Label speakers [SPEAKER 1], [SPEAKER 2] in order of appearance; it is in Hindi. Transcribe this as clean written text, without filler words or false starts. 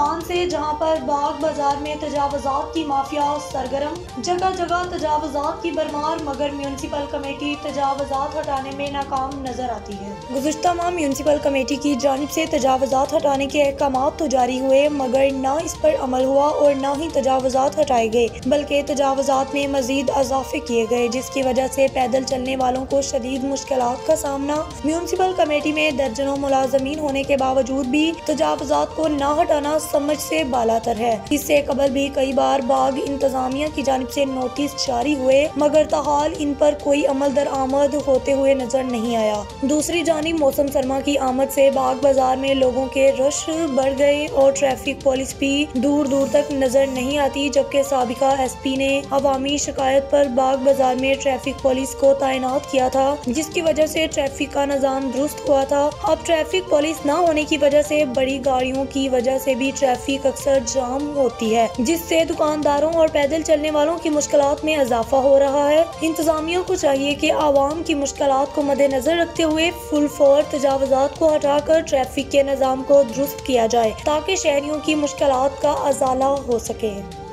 [SPEAKER 1] पाकिस्तान से, जहां पर बाग बाजार में तजावुज़ात की माफिया सरगर्म, जगह जगह तजावुज़ात की भरमार, मगर म्यूनसिपल कमेटी तजावुज़ात हटाने में नाकाम नजर आती है। गुज़िश्ता माह म्यूनसिपल कमेटी की जानिब से तजावुज़ात हटाने के अहकामात तो जारी हुए, मगर न इस पर अमल हुआ और न ही तजावुज़ात हटाए गए, बल्कि तजावुज़ात में मजीद इजाफे किए गए, जिसकी वजह से पैदल चलने वालों को शदीद मुश्किलात का सामना। म्यूनसिपल कमेटी में दर्जनों मुलाजमीन होने के बावजूद भी तजावुज़ात को न हटाना समझ से बालातर है। इससे कबल भी कई बार बाग इंतजामिया की जानिब से नोटिस जारी हुए, मगर ताहाल इन पर कोई अमल दरआमद होते हुए नजर नहीं आया। दूसरी जानिब मौसम सरमा की आमद से बाग बाजार में लोगों के रश बढ़ गए और ट्रैफिक पुलिस भी दूर दूर तक नजर नहीं आती, जबकि साबिका SP ने अवामी शिकायत पर बाग बाजार में ट्रैफिक पुलिस को तैनात किया था, जिसकी वजह से ट्रैफिक का निजाम दुरुस्त हुआ था। अब ट्रैफिक पुलिस न होने की वजह से बड़ी गाड़ियों की वजह से भी ट्रैफिक अक्सर जाम होती है, जिससे दुकानदारों और पैदल चलने वालों की मुश्किलात में इजाफा हो रहा है। इंतजामिया को चाहिए कि आवाम की मुश्किलात को मद्देनजर रखते हुए फुल फौर तजावुज़ात को हटाकर ट्रैफिक के निजाम को दुरुस्त किया जाए, ताकि शहरियों की मुश्किलात का अजाला हो सके।